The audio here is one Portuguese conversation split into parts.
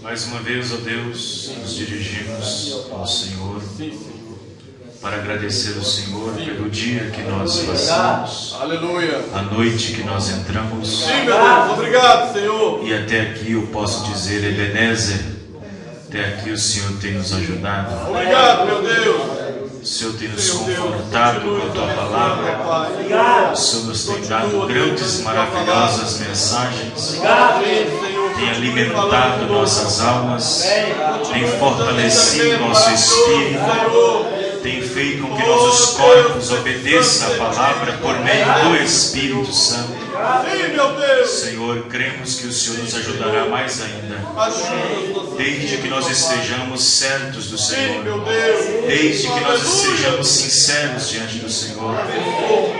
Mais uma vez, ó Deus, nos dirigimos ao Senhor para agradecer ao Senhor pelo dia que nós passamos, Aleluia. a noite que nós entramos. Sim, meu Deus, obrigado, Senhor. E até aqui eu posso dizer, Ebenezer, até aqui o Senhor tem nos ajudado. Obrigado, meu Deus. O Senhor tem nos confortado com a Tua Palavra. O Senhor nos tem dado grandes, maravilhosas mensagens. Tem alimentado nossas almas. Tem fortalecido nosso espírito. Tem feito com que nossos corpos obedeçam a palavra por meio do Espírito Santo. Senhor, cremos que o Senhor nos ajudará mais ainda, desde que nós estejamos certos do Senhor, desde que nós estejamos sinceros diante do Senhor,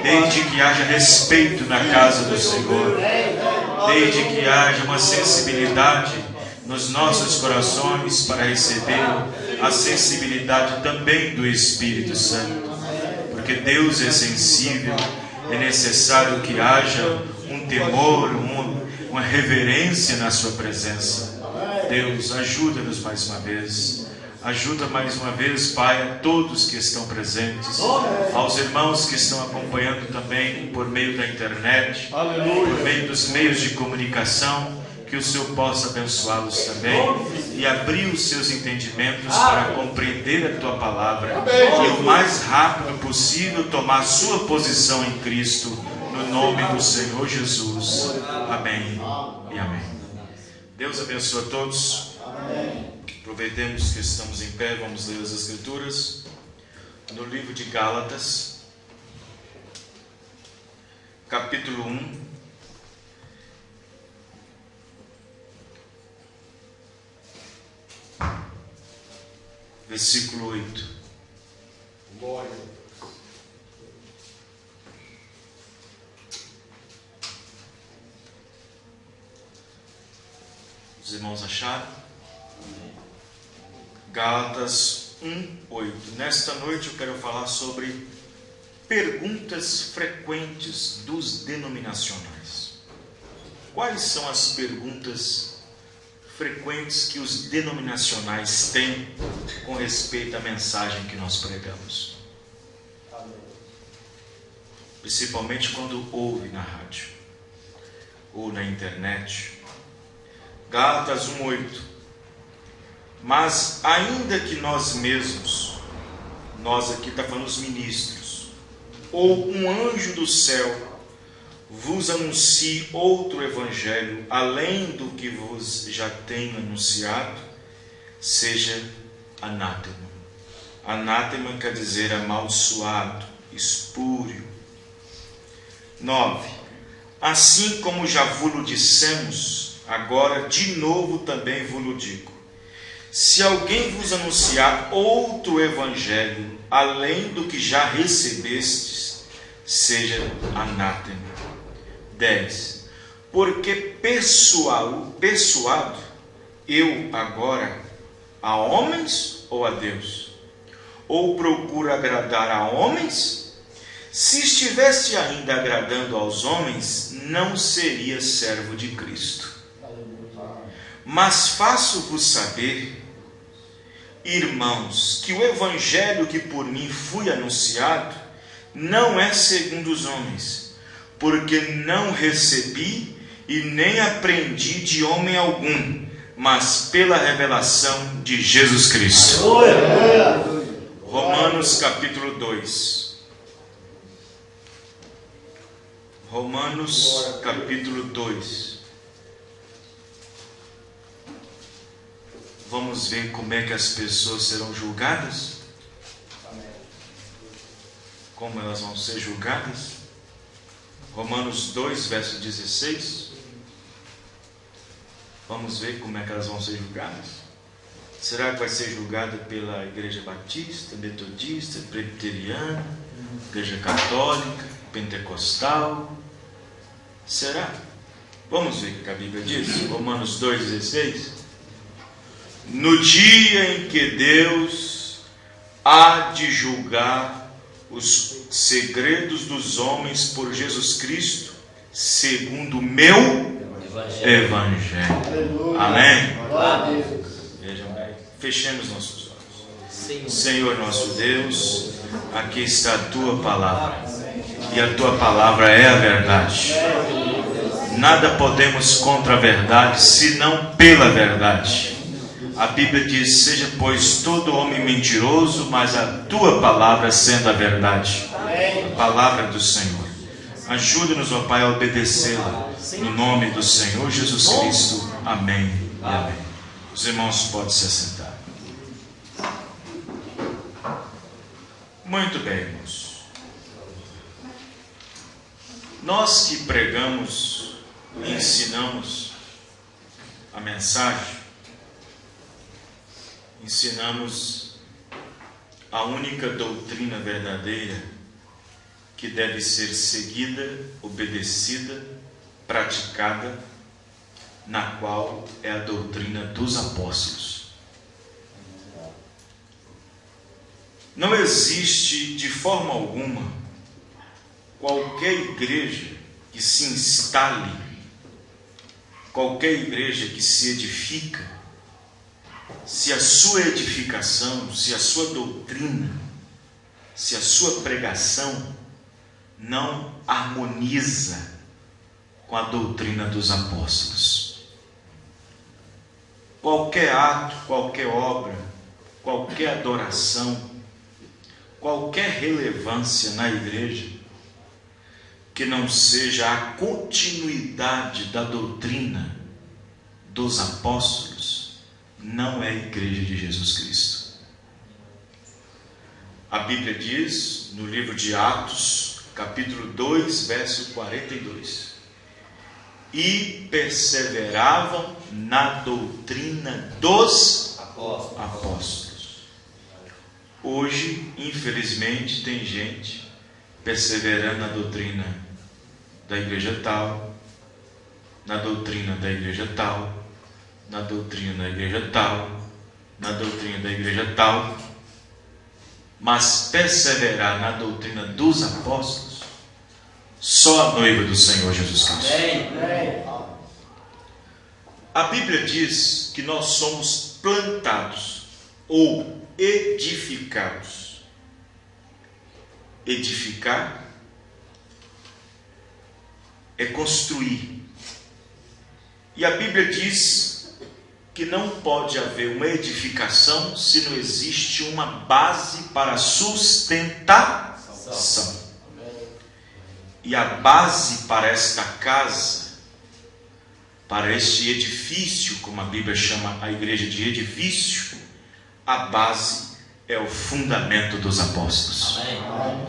desde que haja respeito na casa do Senhor, desde que haja uma sensibilidade nos nossos corações para receber a sensibilidade também do Espírito Santo, porque Deus é sensível. É necessário que haja um temor, uma reverência na sua presença. Deus, ajuda-nos mais uma vez. Ajuda mais uma vez, Pai, a todos que estão presentes, aos irmãos que estão acompanhando também por meio da internet, por meio dos meios de comunicação. Que o Senhor possa abençoá-los também e abrir os seus entendimentos para compreender a Tua palavra e o mais rápido possível tomar sua posição em Cristo, no nome do Senhor Jesus. Amém e amém. Deus abençoe a todos. Aproveitemos que estamos em pé, vamos ler as Escrituras no livro de Gálatas, capítulo 1. Versículo 8. Glória. Os irmãos acharam? Gálatas 1:8. Nesta noite eu quero falar sobre perguntas frequentes dos denominacionais. Quais são as perguntas frequentes que os denominacionais têm com respeito à mensagem que nós pregamos? Principalmente quando ouve na rádio ou na internet. Gálatas 1:8. Mas ainda que nós mesmos, nós aqui está falando os ministros, ou um anjo do céu vos anuncie outro evangelho além do que vos já tenho anunciado, seja anátema. Anátema quer dizer amaldiçoado, espúrio. 9. Assim como já vos dissemos, agora de novo também vos digo: se alguém vos anunciar outro evangelho além do que já recebestes, seja anátema. 10. Porque persuado eu agora a homens ou a Deus? Ou procuro agradar a homens? Se estivesse ainda agradando aos homens, não seria servo de Cristo. Mas faço-vos saber, irmãos, que o evangelho que por mim fui anunciado não é segundo os homens, porque não recebi e nem aprendi de homem algum, mas pela revelação de Jesus Cristo. Romanos capítulo 2. Romanos capítulo 2. Vamos ver como é que as pessoas serão julgadas? Como elas vão ser julgadas? Romanos 2, verso 16. Vamos ver como é que elas vão ser julgadas. Será que vai ser julgada pela Igreja Batista, Metodista, Presbiteriana, Igreja Católica, Pentecostal? Será? Vamos ver o que a Bíblia diz. Romanos 2, 16. No dia em que Deus há de julgar os segredos dos homens por Jesus Cristo, segundo o meu Evangelho. Amém? Vejam bem. Fechemos nossos olhos. Senhor nosso Deus, aqui está a Tua palavra. E a Tua palavra é a verdade. Nada podemos contra a verdade, senão pela verdade. A Bíblia diz: seja pois todo homem mentiroso, mas a Tua palavra sendo a verdade. A palavra do Senhor. Ajuda-nos, ó Pai, a obedecê-la. No nome do Senhor Jesus Cristo. Amém e amém. Os irmãos podem se assentar. Muito bem, irmãos. Nós que pregamos e ensinamos a mensagem, ensinamos a única doutrina verdadeira que deve ser seguida, obedecida, praticada, na qual é a doutrina dos apóstolos. Não existe de forma alguma qualquer igreja que se instale, qualquer igreja que se edifica, se a sua edificação, se a sua doutrina, se a sua pregação não harmoniza com a doutrina dos apóstolos. Qualquer ato, qualquer obra, qualquer adoração, qualquer relevância na igreja que não seja a continuidade da doutrina dos apóstolos, não é a igreja de Jesus Cristo. A Bíblia diz no livro de Atos, capítulo 2, verso 42: e perseveravam na doutrina dos apóstolos. Hoje, infelizmente, tem gente perseverando na doutrina da igreja tal, na doutrina da igreja tal, na doutrina da igreja tal, na doutrina da igreja tal, mas perseverar na doutrina dos apóstolos, só a noiva do Senhor Jesus Cristo. A Bíblia diz que nós somos plantados ou edificados. Edificar é construir. E a Bíblia diz que não pode haver uma edificação se não existe uma base para sustentação. E a base para esta casa, para este edifício, como a Bíblia chama a igreja de edifício, a base é o fundamento dos apóstolos. Amém.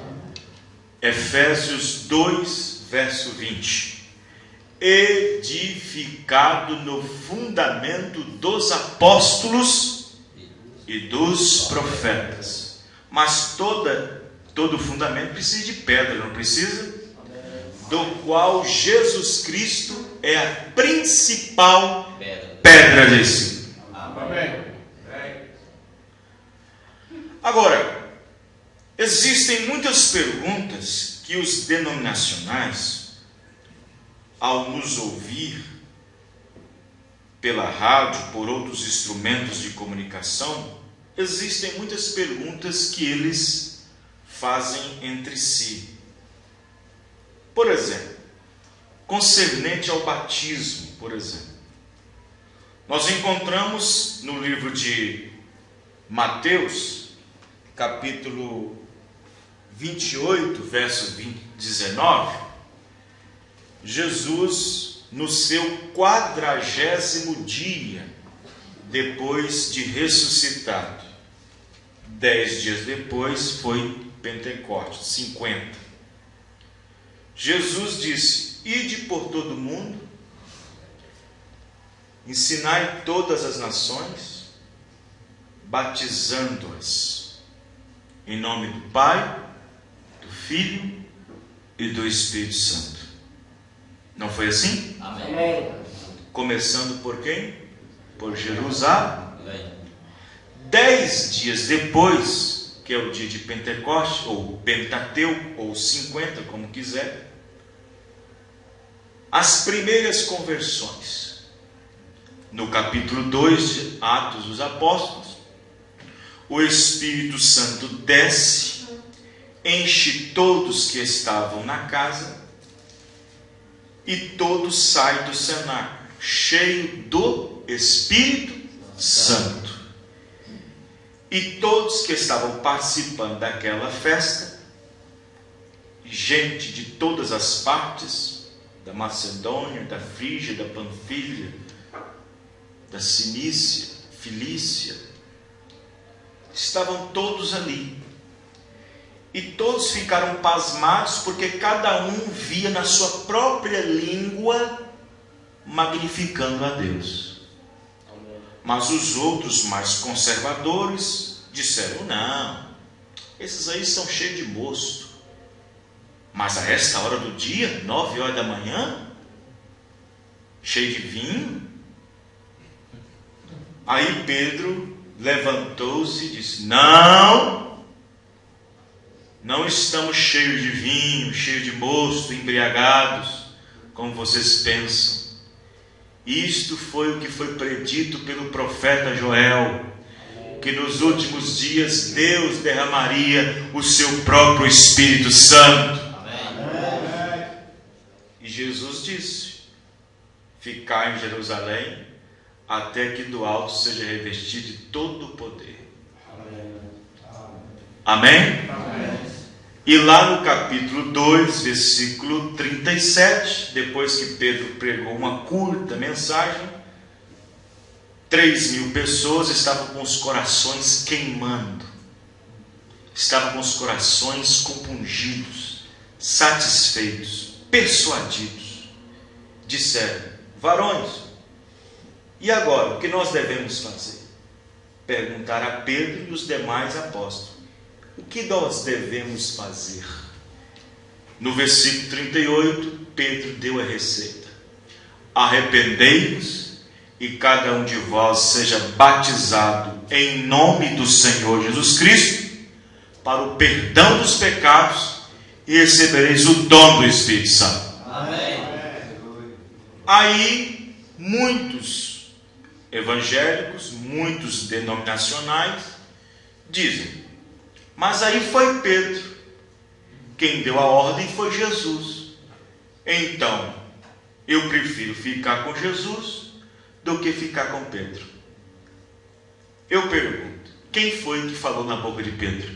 Efésios 2, verso 20. Edificado no fundamento dos apóstolos e dos profetas. Mas todo fundamento precisa de pedra, não precisa? Do qual Jesus Cristo é a principal pedra desse. Amém. Agora, existem muitas perguntas que os denominacionais, ao nos ouvir pela rádio, por outros instrumentos de comunicação, existem muitas perguntas que eles fazem entre si. Por exemplo, concernente ao batismo, por exemplo. Nós encontramos no livro de Mateus, capítulo 28, verso 19, Jesus, no seu 40º dia, depois de ressuscitado, 10 dias depois foi Pentecostes, 50. Jesus disse: ide por todo o mundo, ensinai todas as nações, batizando-as em nome do Pai, do Filho e do Espírito Santo. Não foi assim? Amém. Começando por quem? Por Jerusalém. 10 dias depois, que é o dia de Pentecostes, ou Pentateuco, ou 50, como quiser, as primeiras conversões. No capítulo 2 de Atos dos Apóstolos, o Espírito Santo desce, enche todos que estavam na casa, e todos saem do cenáculo, cheio do Espírito Santo. E todos que estavam participando daquela festa, gente de todas as partes, da Macedônia, da Frígia, da Panfilha, da Cinícia, Filícia, estavam todos ali. E todos ficaram pasmados, porque cada um via na sua própria língua magnificando a Deus. Mas os outros mais conservadores disseram: não, esses aí são cheios de mosto. Mas a esta hora do dia, 9 horas da manhã, cheio de vinho? Aí Pedro levantou-se e disse: não estamos cheios de vinho, cheios de mosto, embriagados, como vocês pensam. Isto foi o que foi predito pelo profeta Joel, que nos últimos dias Deus derramaria o seu próprio Espírito Santo. Amém. E Jesus disse: ficai em Jerusalém, até que do alto seja revestido de todo o poder. Amém? Amém? E lá no capítulo 2, versículo 37, depois que Pedro pregou uma curta mensagem, 3.000 pessoas estavam com os corações queimando, estavam com os corações compungidos, satisfeitos, persuadidos. Disseram: varões, e agora, o que nós devemos fazer? Perguntaram a Pedro e os demais apóstolos: o que nós devemos fazer? No versículo 38, Pedro deu a receita: arrependei-vos e cada um de vós seja batizado em nome do Senhor Jesus Cristo para o perdão dos pecados e recebereis o dom do Espírito Santo. Amém. Aí muitos evangélicos, muitos denominacionais dizem: mas aí foi Pedro, quem deu a ordem foi Jesus. Então, eu prefiro ficar com Jesus do que ficar com Pedro. Eu pergunto: quem foi que falou na boca de Pedro?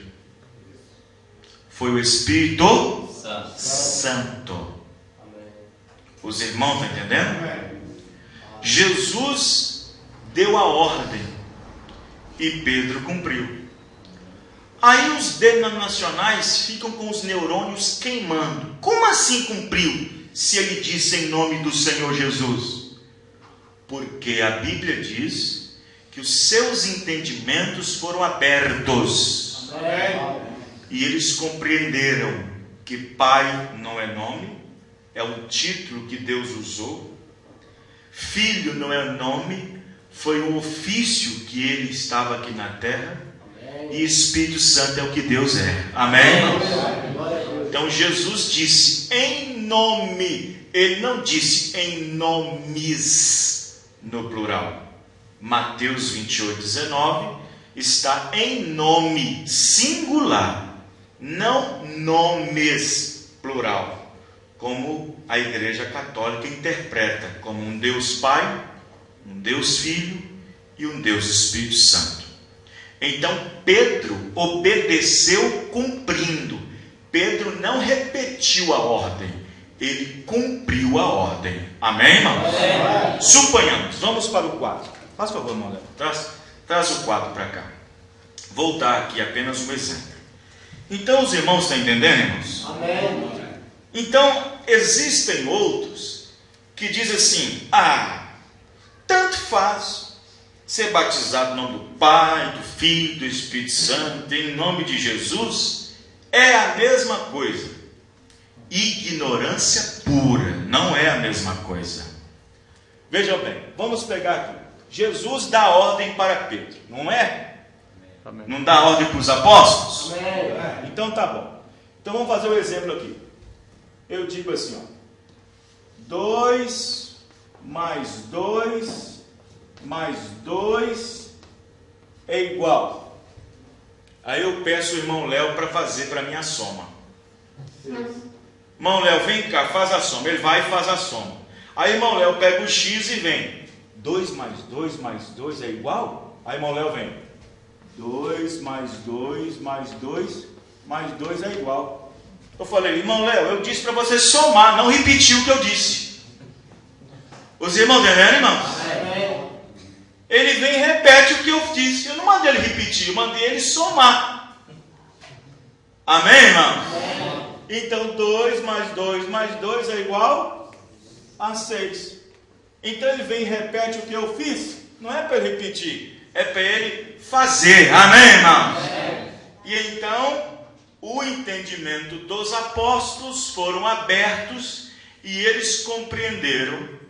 Foi o Espírito Santo. Os irmãos estão entendendo? Jesus deu a ordem e Pedro cumpriu. Aí os denominacionais ficam com os neurônios queimando. Como assim cumpriu, se ele disse em nome do Senhor Jesus? Porque a Bíblia diz que os seus entendimentos foram abertos. Amém. E eles compreenderam que Pai não é nome, é um título que Deus usou. Filho não é nome, foi um ofício que ele estava aqui na terra. E Espírito Santo é o que Deus é. Amém? Então Jesus disse em nome, ele não disse em nomes no plural. Mateus 28:19 está em nome singular, não nomes plural, como a Igreja Católica interpreta, como um Deus Pai, um Deus Filho e um Deus Espírito Santo. Então Pedro obedeceu cumprindo. Pedro não repetiu a ordem, ele cumpriu a ordem. Amém, irmãos? Amém. Suponhamos, vamos para o quadro. Faz favor, irmão, traz o quadro para cá. Voltar aqui apenas um exemplo. Então os irmãos estão entendendo, irmãos? Amém. Então existem outros que dizem assim: tanto faz ser batizado em nome do Pai, do Filho, do Espírito Santo, em nome de Jesus, é a mesma coisa. Ignorância pura, não é a mesma coisa. Veja bem, vamos pegar aqui. Jesus dá ordem para Pedro, não é? Amém. Não dá ordem para os apóstolos? Amém. Então tá bom. Então vamos fazer um exemplo aqui. Eu digo assim, 2 mais 2 mais 2 é igual. Aí eu peço o irmão Léo para fazer para mim a soma. Irmão Léo, vem cá, faz a soma. Ele vai e faz a soma. Aí irmão Léo pega o X e vem. 2 mais 2 mais 2 é igual? Aí irmão Léo vem. 2 mais 2 mais 2 mais 2 é igual. Eu falei, irmão Léo, eu disse para você somar, não repetir o que eu disse. Os irmãos entenderam, irmãos? Ele vem e repete o que eu disse. Eu não mandei ele repetir, eu mandei ele somar. Amém, irmão? Então 2 mais 2 mais 2 é igual a 6. Então ele vem e repete o que eu fiz. Não é para ele repetir, é para ele fazer. Amém, irmão? E então o entendimento dos apóstolos foram abertos e eles compreenderam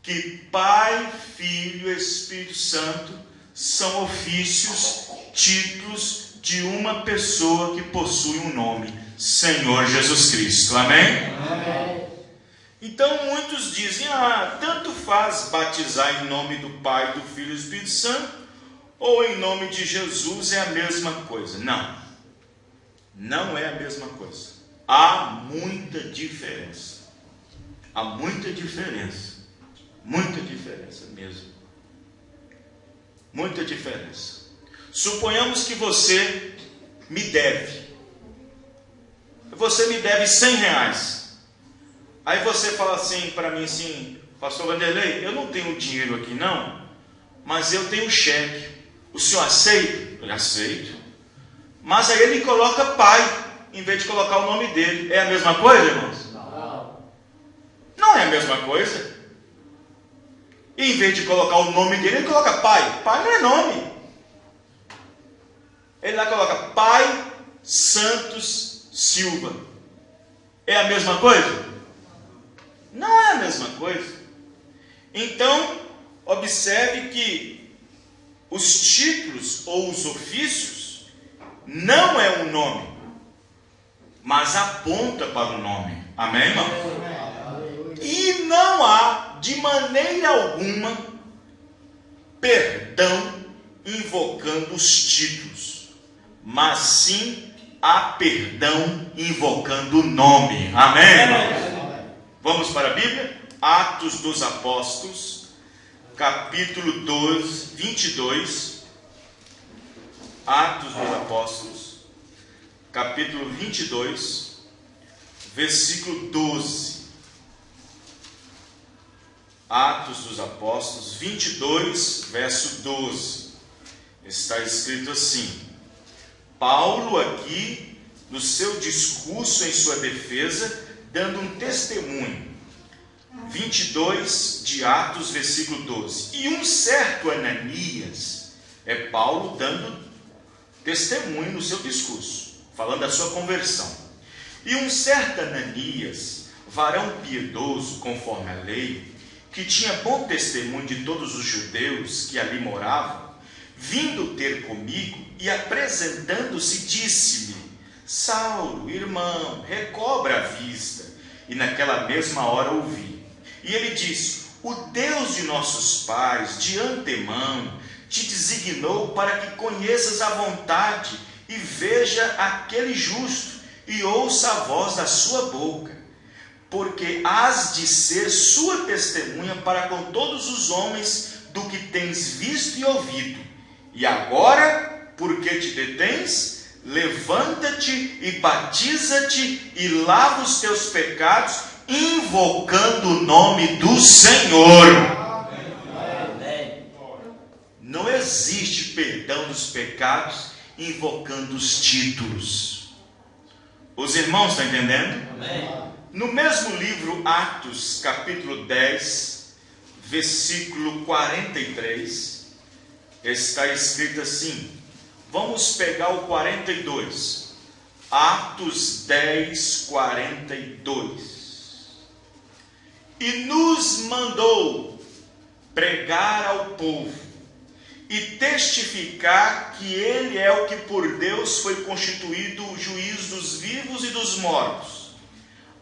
que Pai, Filho e Espírito Santo são ofícios, títulos de uma pessoa que possui um nome, Senhor Jesus Cristo. Amém? Amém. Então muitos dizem, tanto faz batizar em nome do Pai, do Filho e do Espírito Santo, ou em nome de Jesus é a mesma coisa. Não, não é a mesma coisa. Há muita diferença. Há muita diferença. Muita diferença mesmo. Muita diferença. Suponhamos que você me deve. Você me deve R$100. Aí você fala assim para mim assim, pastor Vanderlei, eu não tenho dinheiro aqui não, mas eu tenho cheque. O senhor aceita? Eu aceito. Mas aí ele coloca pai, em vez de colocar o nome dele. É a mesma coisa, irmãos? Não. Não é a mesma coisa. E em vez de colocar o nome dele, ele coloca pai. Pai não é nome. Ele lá coloca Pai Santos Silva. É a mesma coisa? Não é a mesma coisa. Então, observe que os títulos ou os ofícios não é um nome, mas aponta para o nome. Amém, irmão? E não há, de maneira alguma, perdão invocando os títulos, mas sim há perdão invocando o nome. Amém, irmão? Vamos para a Bíblia? Atos dos Apóstolos, capítulo 12, 22. Atos dos Apóstolos, capítulo 22, versículo 12. Atos dos Apóstolos 22, verso 12. Está escrito assim: Paulo aqui, no seu discurso em sua defesa, dando um testemunho. 22 de Atos, versículo 12. E um certo Ananias, é Paulo dando testemunho no seu discurso, falando da sua conversão. E um certo Ananias, varão piedoso conforme a lei, que tinha bom testemunho de todos os judeus que ali moravam, vindo ter comigo e apresentando-se, disse-me: Saulo, irmão, recobra a vista. E naquela mesma hora ouvi. E ele disse: o Deus de nossos pais, de antemão, te designou para que conheças a vontade e veja aquele justo e ouça a voz da sua boca, porque hás de ser sua testemunha para com todos os homens do que tens visto e ouvido. E agora, porque te detens, levanta-te e batiza-te e lava os teus pecados, invocando o nome do Senhor. Amém. Não existe perdão dos pecados invocando os títulos. Os irmãos estão entendendo? Amém. No mesmo livro, Atos, capítulo 10, versículo 43, está escrito assim. Vamos pegar o 42. Atos 10, 42. E nos mandou pregar ao povo e testificar que ele é o que por Deus foi constituído o juiz dos vivos e dos mortos.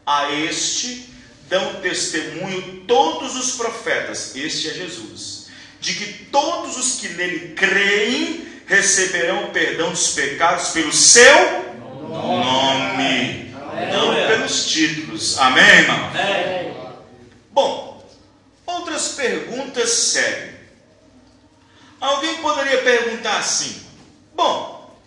A este dão testemunho todos os profetas, este é Jesus, de que todos os que nele creem receberão perdão dos pecados pelo seu nome, não pelos títulos. Amém, irmão? Bom, outras perguntas seguem. Alguém poderia perguntar assim: bom,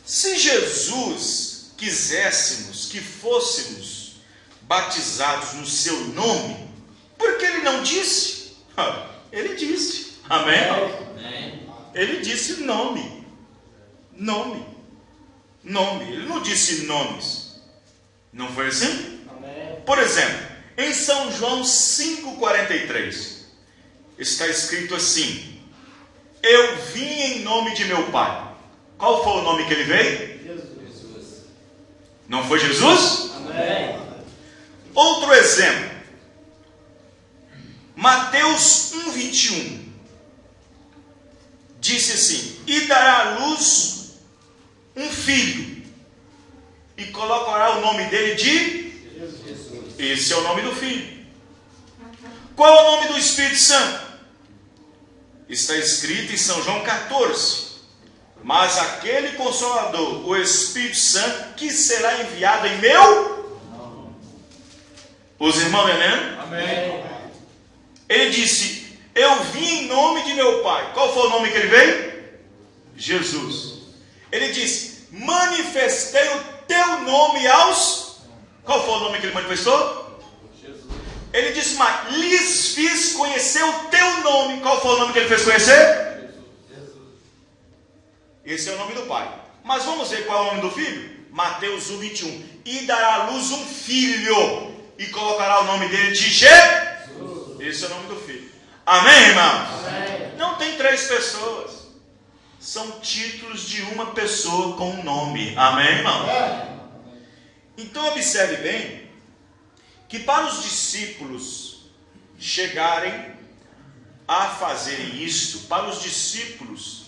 se Jesus quiséssemos que fôssemos batizados no seu nome, por que ele não disse? Ele disse. Amém? Ele disse nome. Ele não disse nomes. Não foi assim? Por exemplo, em São João 5,43 está escrito assim: eu vim em nome de meu Pai. Qual foi o nome que ele veio? Jesus. Não foi Jesus? Amém. Outro exemplo, Mateus 1,21 disse assim: e dará à luz um filho, e colocará o nome dele de Jesus. Esse é o nome do filho. Qual é o nome do Espírito Santo? Está escrito em São João 14: mas aquele Consolador, o Espírito Santo, que será enviado em meu... Os irmãos entendendo? Amém. Ele disse: eu vim em nome de meu Pai. Qual foi o nome que ele veio? Jesus. Ele disse: manifestei o teu nome aos... Qual foi o nome que ele manifestou? Jesus. Ele disse: mas lhes fiz conhecer o teu nome. Qual foi o nome que ele fez conhecer? Jesus. Esse é o nome do Pai. Mas vamos ver qual é o nome do Filho? Mateus 1,21. E dará à luz um filho, e colocará o nome dele de Jesus. Esse é o nome do Filho. Amém, irmãos? Amém. Não tem três pessoas. São títulos de uma pessoa com um nome. Amém, irmãos? Amém. Então observe bem que para os discípulos chegarem a fazerem isto, para os discípulos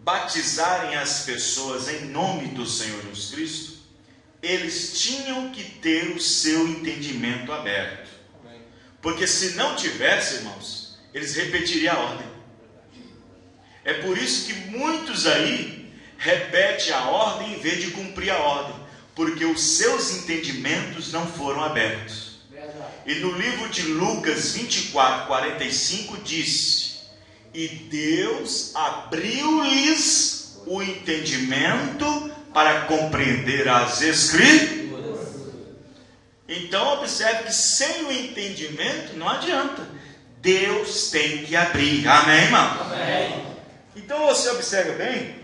batizarem as pessoas em nome do Senhor Jesus Cristo, eles tinham que ter o seu entendimento aberto. Porque se não tivesse, irmãos, eles repetiriam a ordem. É por isso que muitos aí repetem a ordem em vez de cumprir a ordem, porque os seus entendimentos não foram abertos. E no livro de Lucas 24:45 diz: e Deus abriu-lhes o entendimento para compreender as Escrituras. Então observe que sem o entendimento não adianta. Deus tem que abrir. Amém, irmão? Amém. Então você observa bem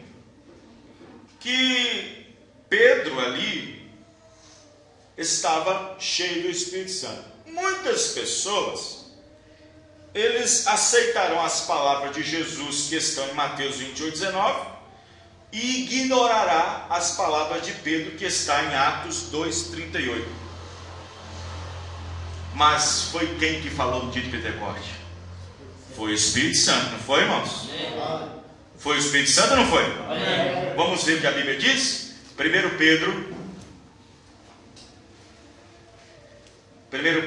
que Pedro ali estava cheio do Espírito Santo. Muitas pessoas, eles aceitarão as palavras de Jesus que estão em Mateus 28:19 e ignorará as palavras de Pedro que está em Atos 2:38. Mas foi quem que falou no dia de Pentecostes? Foi o Espírito Santo, não foi, irmãos? Foi o Espírito Santo ou não foi? Vamos ver o que a Bíblia diz? 1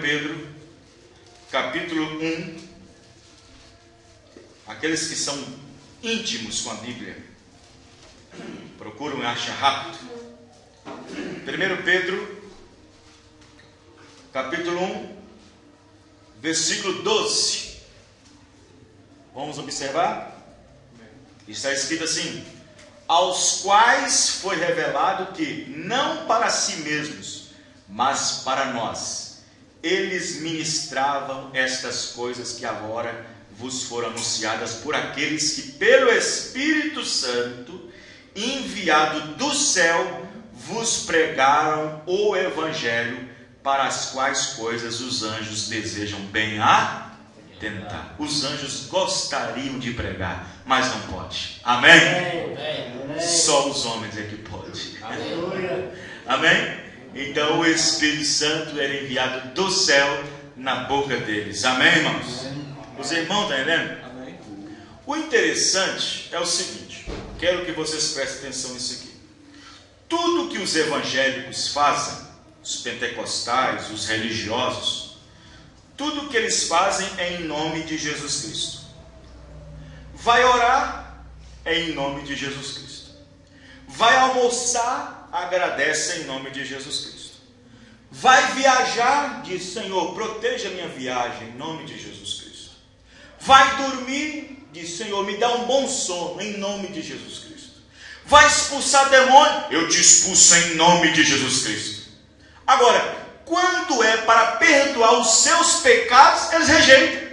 Pedro, capítulo 1. Aqueles que são íntimos com a Bíblia, procuram e acham rápido. 1 Pedro, capítulo 1, versículo 12. Vamos observar? Está escrito assim: aos quais foi revelado que, não para si mesmos, mas para nós, eles ministravam estas coisas que agora vos foram anunciadas por aqueles que, pelo Espírito Santo, enviado do céu, vos pregaram o Evangelho, para as quais coisas os anjos desejam bem atentar. Os anjos gostariam de pregar, mas não pode. Amém? Amém. Só os homens é que pode. Amém? Então o Espírito Santo era enviado do céu na boca deles. Amém, irmãos? Amém. Os irmãos estão entendendo? Amém. O interessante é o seguinte, quero que vocês prestem atenção nisso aqui. Tudo que os evangélicos fazem os pentecostais, os religiosos, tudo que eles fazem é em nome de Jesus Cristo. Vai orar, é em nome de Jesus Cristo. Vai almoçar, agradece em nome de Jesus Cristo. Vai viajar, diz: Senhor, proteja a minha viagem, em nome de Jesus Cristo. Vai dormir, diz: Senhor, me dá um bom sono, em nome de Jesus Cristo. Vai expulsar demônio, eu te expulso em nome de Jesus Cristo. Agora, quando é para perdoar os seus pecados, eles rejeitam.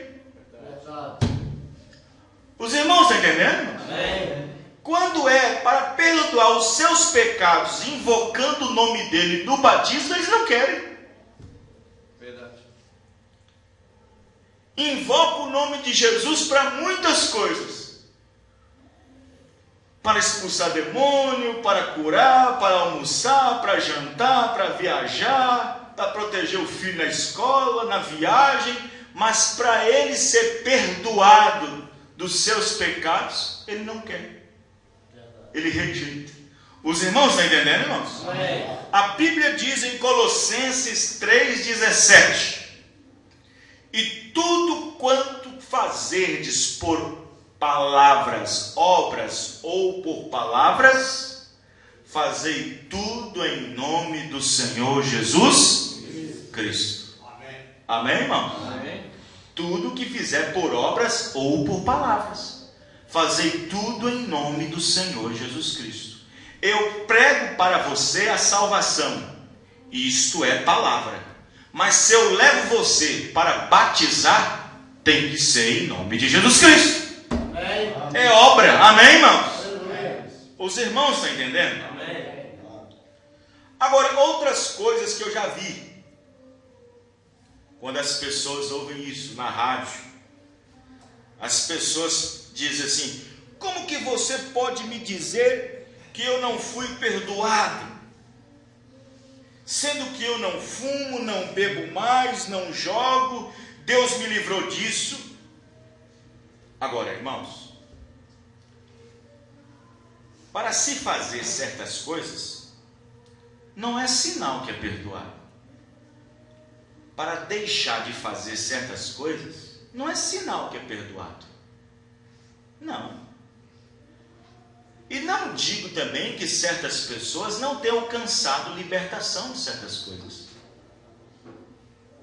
Os irmãos estão entendendo? Amém. Quando é para perdoar os seus pecados, invocando o nome dele no batismo, eles não querem. Verdade. Invoca o nome de Jesus para muitas coisas. Para expulsar demônio, para curar, para almoçar, para jantar, para viajar, para proteger o filho na escola, na viagem. Mas para ele ser perdoado dos seus pecados, ele não quer. Ele rejeita. Os irmãos estão entendendo, irmãos? Amém. A Bíblia diz em Colossenses 3,17: e tudo quanto fazerdes por palavras, obras ou por palavras, fazei tudo em nome do Senhor Jesus Cristo. Amém. Amém, irmão? Amém. Tudo que fizer por obras ou por palavras, fazei tudo em nome do Senhor Jesus Cristo. Eu prego para você a salvação, isto é palavra. Mas se eu levo você para batizar, tem que ser em nome de Jesus Cristo. Amém. É obra, amém, irmãos? Amém. Os irmãos estão entendendo? Amém. Agora, outras coisas que eu já vi, quando as pessoas ouvem isso na rádio, as pessoas dizem assim: como que você pode me dizer que eu não fui perdoado? Sendo que eu não fumo, não bebo mais, não jogo, Deus me livrou disso. Agora, irmãos, para se fazer certas coisas, não é sinal que é perdoado. Para deixar de fazer certas coisas, não é sinal que é perdoado. Não. E não digo também que certas pessoas não tenham alcançado libertação de certas coisas.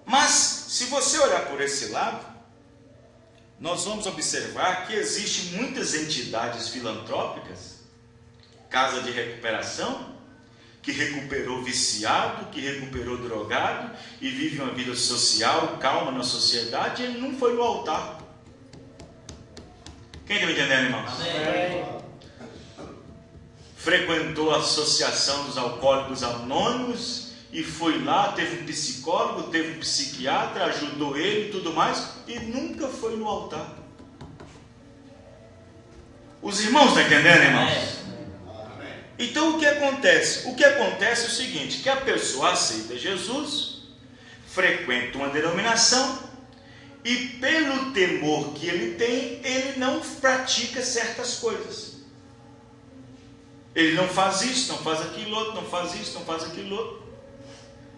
Mas, se você olhar por esse lado, nós vamos observar que existem muitas entidades filantrópicas, casa de recuperação, que recuperou viciado, que recuperou drogado e vive uma vida social, calma na sociedade, e ele não foi no altar. Quem está me entendendo, irmãos? Amém. Frequentou a Associação dos Alcoólicos Anônimos e foi lá, teve um psicólogo, teve um psiquiatra, ajudou ele e tudo mais, e nunca foi no altar. Os irmãos estão entendendo, irmãos? Então o que acontece? O que acontece é o seguinte, que a pessoa aceita Jesus, frequenta uma denominação, e pelo temor que ele tem, ele não pratica certas coisas. Ele não faz isso, não faz aquilo outro, não faz isso, não faz aquilo outro.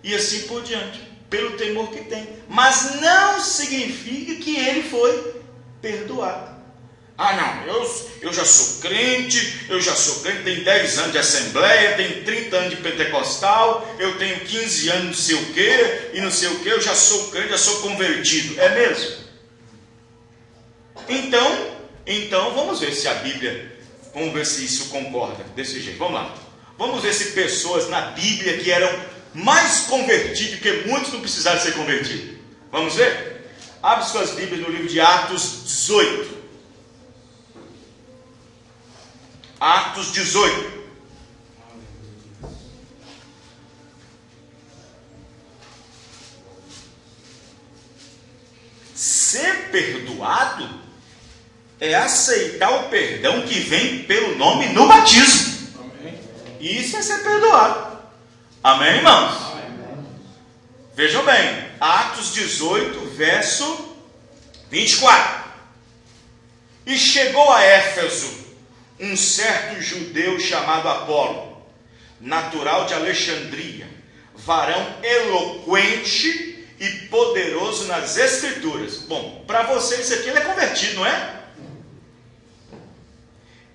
E assim por diante, pelo temor que tem. Mas não significa que ele foi perdoado. Ah não, eu já sou crente, tenho 10 anos de assembleia, tenho 30 anos de pentecostal, eu tenho 15 anos não sei o que, e não sei o que, eu já sou crente, já sou convertido. É mesmo? Então vamos ver se a Bíblia, vamos ver se isso concorda desse jeito. Vamos lá. Vamos ver se pessoas na Bíblia que eram mais convertidos que muitos não precisaram ser convertidos. Vamos ver? Abre suas Bíblias no livro de Atos 18. Atos 18. Ser perdoado é aceitar o perdão que vem pelo nome no batismo. Amém. Isso é ser perdoado. Amém, irmãos? Amém. Vejam bem, Atos 18, verso 24. E chegou a Éfeso um certo judeu chamado Apolo, natural de Alexandria, varão eloquente e poderoso nas Escrituras. Bom, para você isso aqui ele é convertido, não é?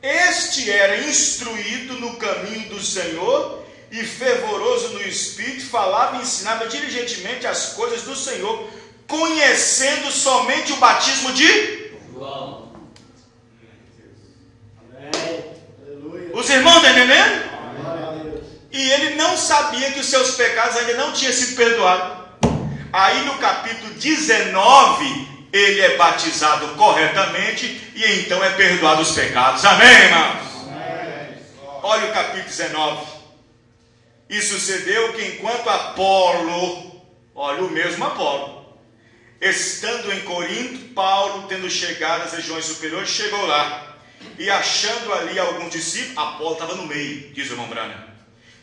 Este era instruído no caminho do Senhor e fervoroso no Espírito, falava e ensinava diligentemente as coisas do Senhor, conhecendo somente o batismo de João. Os irmãos estão entendendo? Amém. E ele não sabia que os seus pecados ainda não tinham sido perdoados. Aí no capítulo 19, ele é batizado corretamente e então é perdoado os pecados. Amém, irmãos? Amém. Olha o capítulo 19. E sucedeu que enquanto Apolo, olha o mesmo Apolo, estando em Corinto, Paulo, tendo chegado às regiões superiores, chegou lá. E achando ali alguns discípulos, Apolo estava no meio, diz o irmão Branham.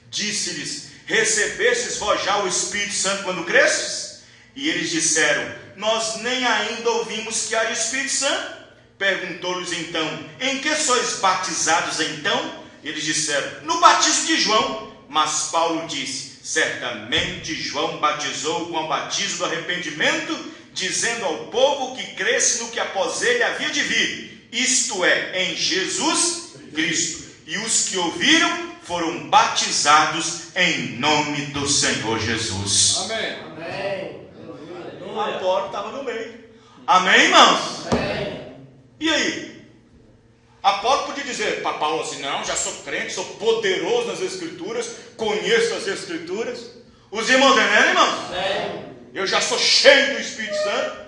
Disse-lhes: recebestes vós já o Espírito Santo quando cresces? E eles disseram: nós nem ainda ouvimos que há Espírito Santo. Perguntou-lhes então: em que sois batizados então? Eles disseram: no batismo de João. Mas Paulo disse: certamente João batizou com o batismo do arrependimento, dizendo ao povo que cresce no que após ele havia de vir, isto é, em Jesus Cristo. E os que ouviram foram batizados em nome do Senhor Jesus. Amém. Amém. Apolo estava no meio. Amém, irmãos? Amém. E aí? Apolo podia dizer para Paulo assim: não, já sou crente, sou poderoso nas Escrituras, conheço as Escrituras. Os irmãos entendem, irmãos? Amém. Eu já sou cheio do Espírito Santo.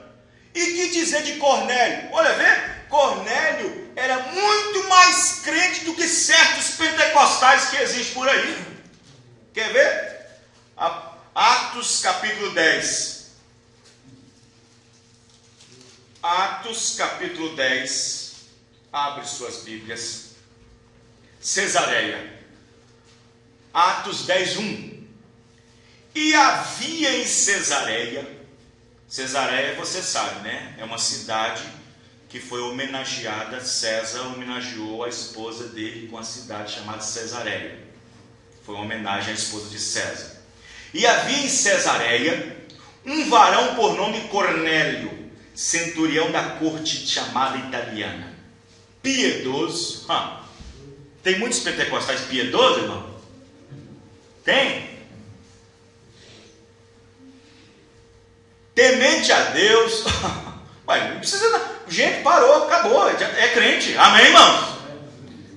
E que dizer de Cornélio? Olha, vê, Cornélio era muito mais crente do que certos pentecostais que existem por aí. Quer ver? Atos capítulo 10. Atos capítulo 10. Abre suas Bíblias. Cesareia. Atos 10, 1. E havia em Cesareia, você sabe, né? É uma cidade que foi homenageada. César homenageou a esposa dele com a cidade chamada Cesareia. Foi uma homenagem à esposa de César. E havia em Cesareia um varão por nome Cornélio, centurião da corte chamada italiana, piedoso. Tem muitos pentecostais piedosos, irmão? Tem? Temente a Deus. Ué, não precisa não. Gente, parou, acabou, é crente. Amém, irmãos?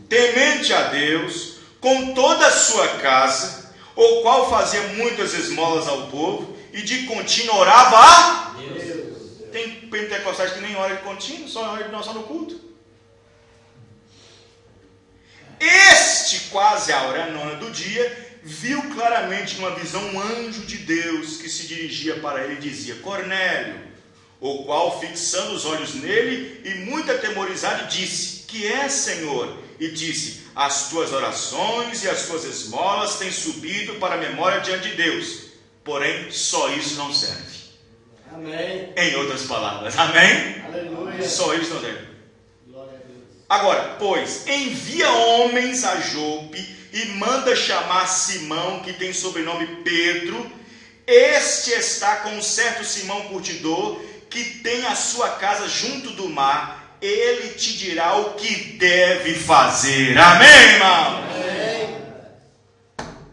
Temente a Deus com toda a sua casa, o qual fazia muitas esmolas ao povo e de contínuo orava a Deus. Tem pentecostais que nem ora de contínuo, só ora no culto. Este, quase a hora nona do dia, viu claramente numa visão um anjo de Deus que se dirigia para ele e dizia: Cornélio, o qual, fixando os olhos nele e muito atemorizado, disse: que é, Senhor? E disse: as tuas orações e as tuas esmolas têm subido para a memória diante de Deus, porém só isso não serve. Amém. Em outras palavras, amém? Aleluia. Só isso não serve. Glória a Deus. Agora, pois, envia homens a Jope e manda chamar Simão, que tem sobrenome Pedro. Este está com um certo Simão curtidor, que tem a sua casa junto do mar. Ele te dirá o que deve fazer. Amém, irmão? Amém.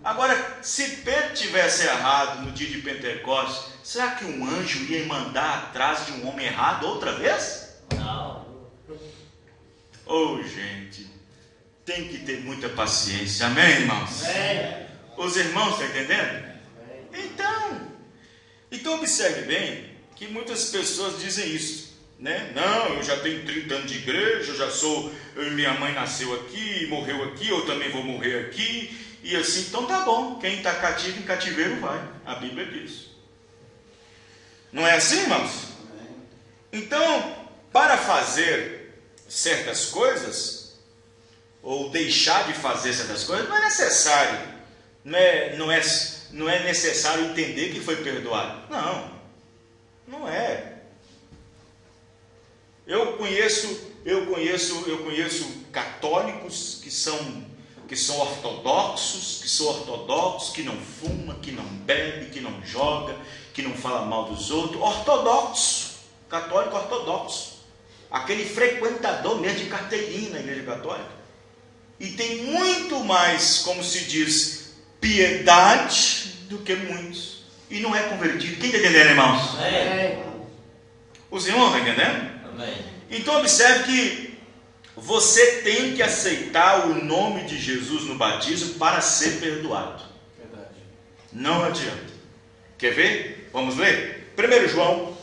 Agora, se Pedro tivesse errado no dia de Pentecostes, será que um anjo ia mandar atrás de um homem errado outra vez? Não. Oh, gente, tem que ter muita paciência. Amém, irmãos? Amém. Os irmãos estão entendendo? Amém. Então observe bem que muitas pessoas dizem isso, né? Não, eu já tenho 30 anos de igreja, minha mãe nasceu aqui, morreu aqui, eu também vou morrer aqui, e assim, então tá bom, quem está cativo em cativeiro vai, a Bíblia diz. Não é assim, irmãos? Então, para fazer certas coisas, ou deixar de fazer certas coisas, não é necessário, não é necessário entender que foi perdoado. Não é. Eu conheço católicos que são que são ortodoxos, que não fuma, que não bebe, que não joga, que não fala mal dos outros. Ortodoxo, católico ortodoxo, aquele frequentador mesmo de carteirinha na igreja católica. E tem muito mais, como se diz, piedade do que muitos. E não é convertido. Quem está entendendo, irmãos? Amém. Os irmãos estão entendendo? Amém. Então observe que você tem que aceitar o nome de Jesus no batismo para ser perdoado. Verdade. Não adianta. Quer ver? Vamos ler? 1 João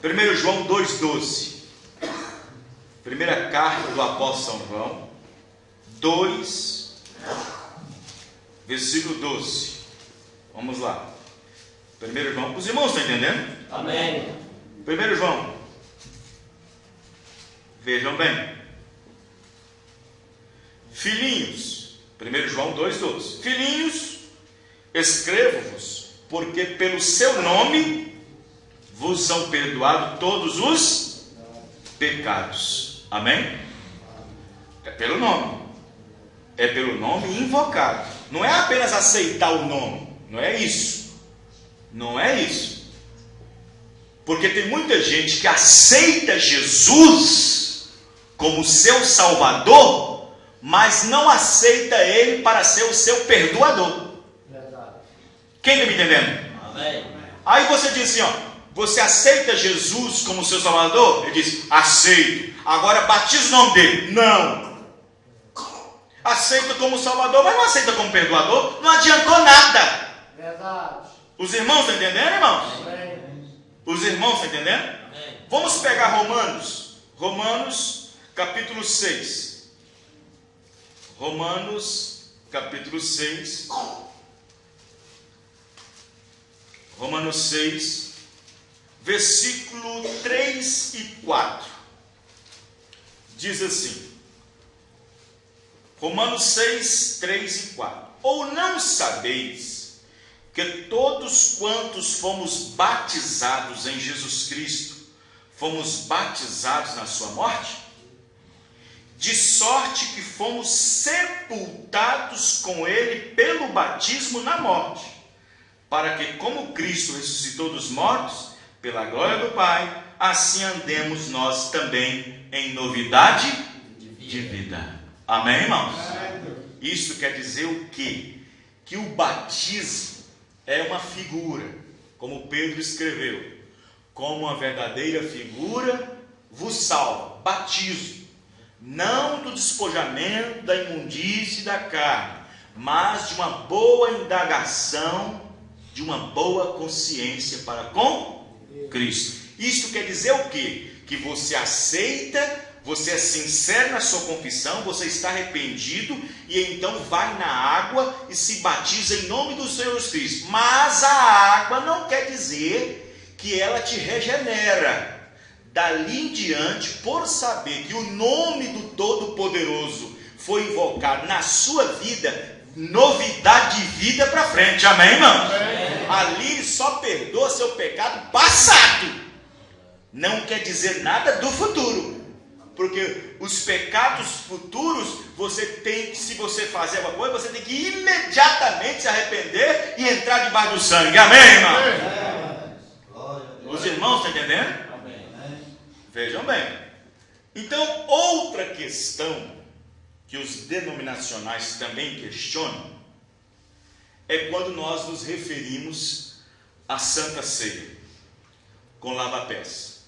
2,12. Primeira carta do apóstolo São João 2, versículo 12. Vamos lá. 1 João. Os irmãos estão entendendo? Amém. 1 João. Vejam bem. Filhinhos. 1 João 2,12. Filhinhos, escrevo-vos, porque pelo seu nome vos são perdoados todos os pecados. Amém? É pelo nome. É pelo nome invocado. Não é apenas aceitar o nome. Não é isso. Não é isso. Porque tem muita gente que aceita Jesus como seu Salvador, mas não aceita Ele para ser o seu perdoador. Verdade. Quem está me entendendo? Amém. Aí você diz assim, ó, você aceita Jesus como seu Salvador? Ele diz, aceito. Agora batiza o nome dele. Não. Aceita como Salvador, mas não aceita como perdoador. Não adiantou nada. Verdade. Os irmãos estão entendendo, irmãos? Amém. Os irmãos estão entendendo? Amém. Vamos pegar Romanos. Romanos, capítulo 6. Romanos, capítulo 6. Romanos 6, versículo 3 e 4. Diz assim. Romanos 6, 3 e 4. Ou não sabeis que todos quantos fomos batizados em Jesus Cristo, fomos batizados na sua morte? De sorte que fomos sepultados com ele pelo batismo na morte, para que, como Cristo ressuscitou dos mortos, pela glória do Pai, assim andemos nós também em novidade de vida. Amém, irmãos? Isso quer dizer o quê? Que o batismo é uma figura, como Pedro escreveu, como uma verdadeira figura vos salva. Batismo, não do despojamento da imundície da carne, mas de uma boa indagação, de uma boa consciência para com Cristo. Isto quer dizer o quê? Que você aceita, você é sincero na sua confissão, você está arrependido e então vai na água e se batiza em nome do Senhor Jesus Cristo. Mas a água não quer dizer que ela te regenera. Dali em diante, por saber que o nome do Todo-Poderoso foi invocado na sua vida, novidade de vida para frente. Amém, irmão? Amém. Ali ele só perdoa seu pecado passado. Não quer dizer nada do futuro. Porque os pecados futuros, você tem que, se você fazer alguma coisa, você tem que imediatamente se arrepender e entrar debaixo do sangue. Amém, irmão? Amém. Os irmãos estão entendendo? Amém. Vejam bem. Então, outra questão que os denominacionais também questionam é quando nós nos referimos à Santa Ceia com lava-pés.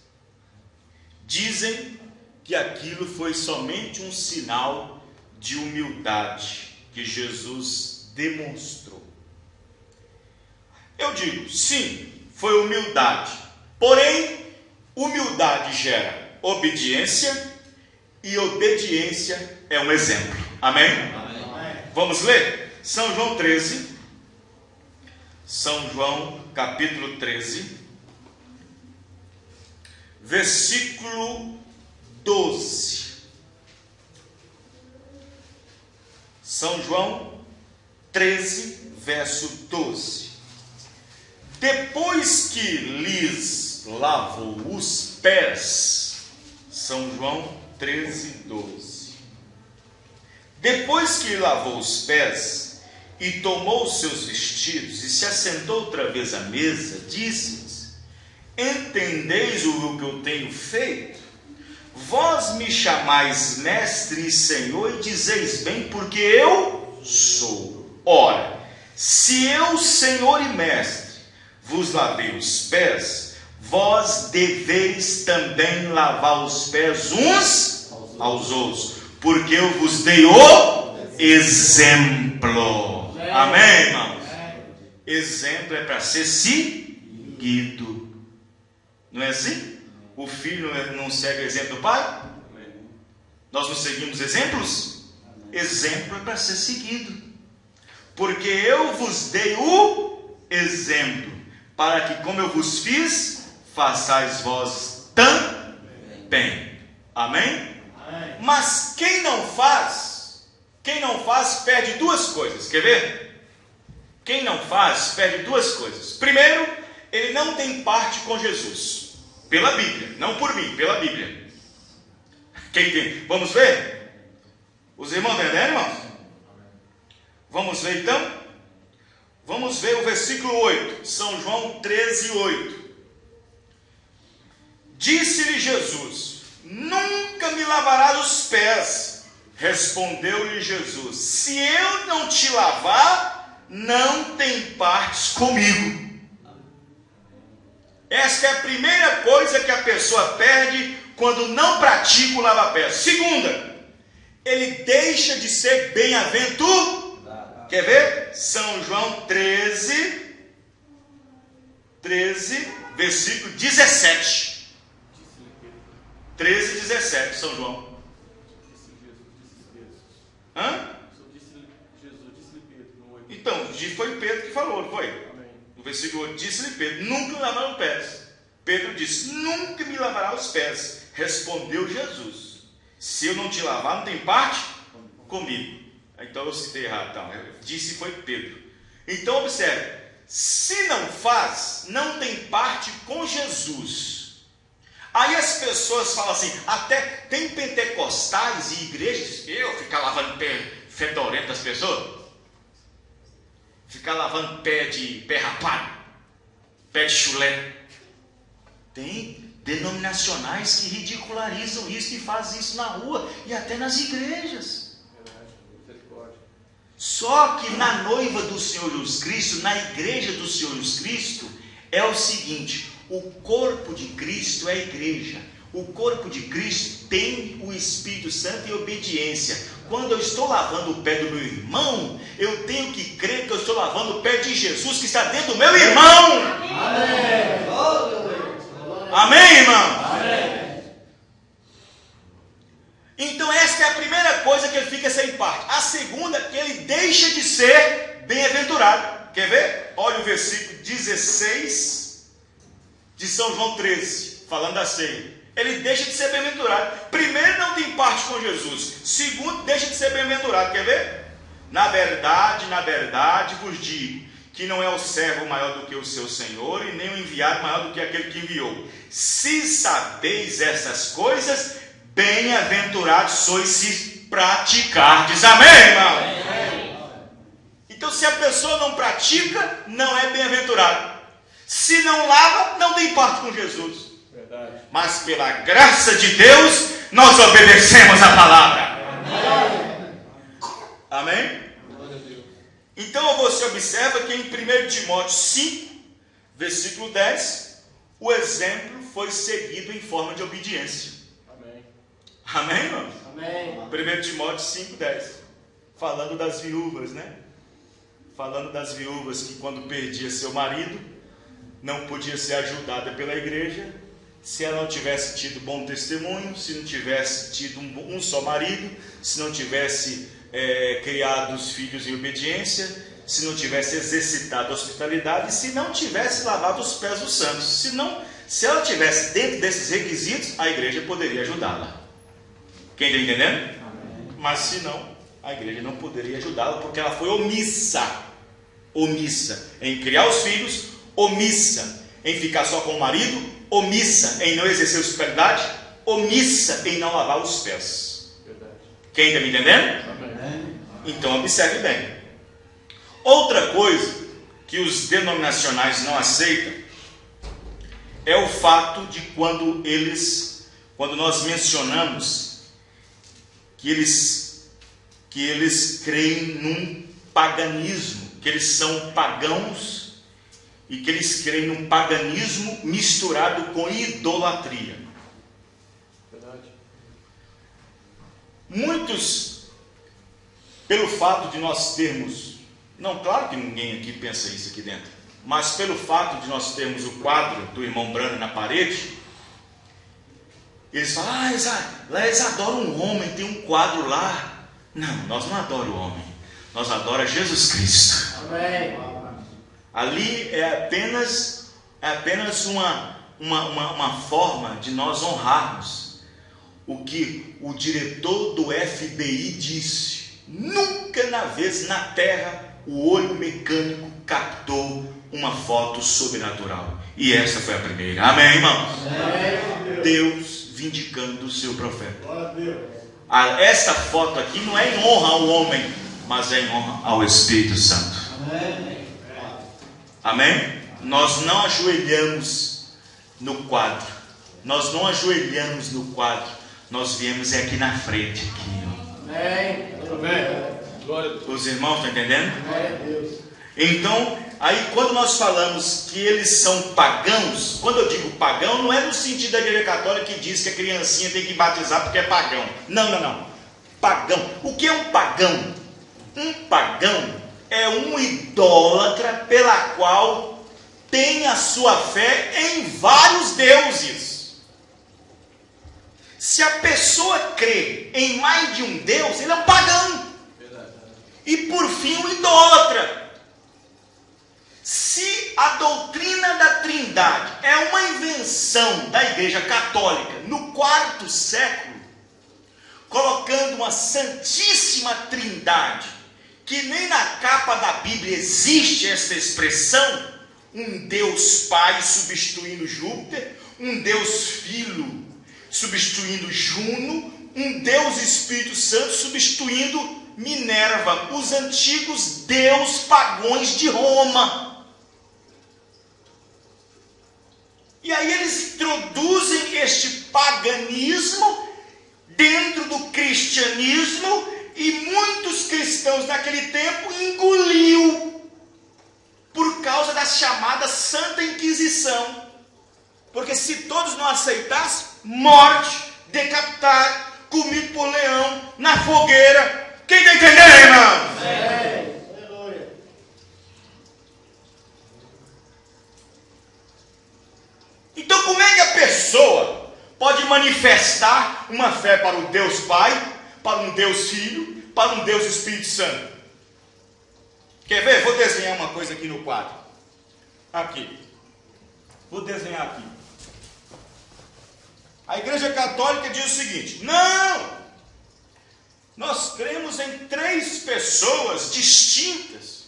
Dizem que aquilo foi somente um sinal de humildade que Jesus demonstrou. Eu digo, sim, foi humildade. Porém, humildade gera obediência e obediência é um exemplo. Amém? Amém. Vamos ler? São João 13. São João, capítulo 13. Versículo 12. São João 13, verso 12. Depois que lhes lavou os pés, São João 13, 12. Depois que lavou os pés e tomou os seus vestidos e se assentou outra vez à mesa, disse-lhes: entendeis o que eu tenho feito? Vós me chamais mestre e senhor e dizeis bem, porque eu sou. Ora, se eu, senhor e mestre, vos lavei os pés, vós deveis também lavar os pés uns aos outros, porque eu vos dei o exemplo. Amém, irmãos? Exemplo é para ser seguido. Não é assim? O filho não segue o exemplo do pai? Nós não seguimos exemplos? Exemplo é para ser seguido. Porque eu vos dei o exemplo, para que como eu vos fiz, façais vós também. Amém? Mas quem não faz perde duas coisas. Quer ver? Quem não faz perde duas coisas. Primeiro, ele não tem parte com Jesus, pela Bíblia, não por mim, pela Bíblia. Quem tem? Vamos ver? Os irmãos entenderam, irmãos? Vamos ver então? Vamos ver o versículo 8, São João 13, 8. Disse-lhe Jesus: nunca me lavarás os pés. Respondeu-lhe Jesus: se eu não te lavar, não tem partes comigo. Esta é a primeira coisa que a pessoa perde quando não pratica o lava-pés. Segunda, ele deixa de ser bem-aventurado. Quer ver? São João 13, versículo 17. 13, 17, São João. Hã? Então, foi Pedro que falou, não foi? No versículo 8, disse-lhe Pedro: nunca me lavaram os pés. Pedro disse: nunca me lavará os pés. Respondeu Jesus: se eu não te lavar, não tem parte comigo. Então eu citei errado, então. Disse foi Pedro. Então observe: se não faz, não tem parte com Jesus. Aí as pessoas falam assim, até tem pentecostais e igrejas, eu ficar lavando pé fedorento das pessoas, ficar lavando pé rapado, pé de chulé. Tem denominacionais que ridicularizam isso e fazem isso na rua e até nas igrejas. Só que na noiva do Senhor Jesus Cristo, na igreja do Senhor Jesus Cristo, é o seguinte: o corpo de Cristo é a igreja. O corpo de Cristo tem o Espírito Santo e obediência. Quando eu estou lavando o pé do meu irmão, eu tenho que crer que eu estou lavando o pé de Jesus que está dentro do meu irmão. Amém, amém, irmão? Amém. Então esta é a primeira coisa que ele fica sem parte. A segunda, que ele deixa de ser bem-aventurado. Quer ver? Olha o versículo 16 de São João 13, falando da ceia. Ele deixa de ser bem-aventurado. Primeiro, não tem parte com Jesus. Segundo, deixa de ser bem-aventurado. Quer ver? Na verdade vos digo que não é o servo maior do que o seu senhor, e nem o enviado maior do que aquele que enviou. Se sabeis essas coisas, bem-aventurados sois se praticardes. Amém, irmão? Amém. Então, se a pessoa não pratica, não é bem-aventurado. Se não lava, não tem parte com Jesus. Verdade. Mas pela graça de Deus, nós obedecemos a palavra. Amém? Amém? Então você observa que em 1 Timóteo 5, versículo 10, o exemplo foi seguido em forma de obediência. Amém, irmão? Amém. 1 Timóteo 5, 10. Falando das viúvas, né? Falando das viúvas que quando perdia seu marido, não podia ser ajudada pela igreja, se ela não tivesse tido bom testemunho, se não tivesse tido um só marido, se não tivesse criado os filhos em obediência, se não tivesse exercitado a hospitalidade, e se não tivesse lavado os pés dos santos. Se ela tivesse dentro desses requisitos, a igreja poderia ajudá-la. Quem está entendendo? Amém. Mas se não, a igreja não poderia ajudá-la, porque ela foi omissa em criar os filhos, omissa em ficar só com o marido, omissa em não exercer hospitalidade, omissa em não lavar os pés. Verdade. Quem está me entendendo? Então observe bem. Outra coisa que os denominacionais não aceitam é o fato de quando nós mencionamos que eles creem num paganismo, que eles são pagãos e que eles creem num paganismo misturado com idolatria. Verdade. Muitos, pelo fato de nós termos, não, claro que ninguém aqui pensa isso aqui dentro, mas pelo fato de nós termos o quadro do irmão Brano na parede, eles falam, lá eles adoram um homem, tem um quadro lá. Não, nós não adoramos o homem, nós adoramos Jesus Cristo. Amém. Ali é apenas uma forma de nós honrarmos o que o diretor do FBI disse. Nunca na terra o olho mecânico captou uma foto sobrenatural. E essa foi a primeira. Amém, irmãos? Amém. Deus vindicando o seu profeta. Glória a Deus. Esta foto aqui não é em honra ao homem, mas é em honra ao Espírito Santo. Amém. Amém? Nós não ajoelhamos no quadro. Nós não ajoelhamos no quadro. Nós viemos aqui na frente. Aqui, ó. Amém. Amém. Glória a Deus. Os irmãos estão entendendo? Glória a Deus. Então, aí quando nós falamos que eles são pagãos, quando eu digo pagão, não é no sentido da igreja católica que diz que a criancinha tem que batizar porque é pagão. Não. Pagão. O que é um pagão? Um pagão é um idólatra pela qual tem a sua fé em vários deuses. Se a pessoa crê em mais de um Deus, ele é um pagão. Verdade. E por fim, um idólatra. Se a doutrina da Trindade é uma invenção da Igreja Católica no quarto século, colocando uma Santíssima Trindade, que nem na capa da Bíblia existe essa expressão, um Deus Pai substituindo Júpiter, um Deus Filho substituindo Juno, um Deus Espírito Santo substituindo Minerva, os antigos deuses pagões de Roma. E aí eles introduzem este paganismo dentro do cristianismo e muitos cristãos naquele tempo engoliu por causa da chamada Santa Inquisição. Porque se todos não aceitassem, morte, decapitado, comido por leão, na fogueira. Quem está entendendo, irmão? Aleluia. Então como é que a pessoa pode manifestar uma fé para o Deus Pai, para um Deus Filho, para um Deus Espírito Santo? Quer ver? Vou desenhar uma coisa aqui no quadro. Aqui. Vou desenhar aqui. A Igreja Católica diz o seguinte: não! Nós cremos em 3 pessoas distintas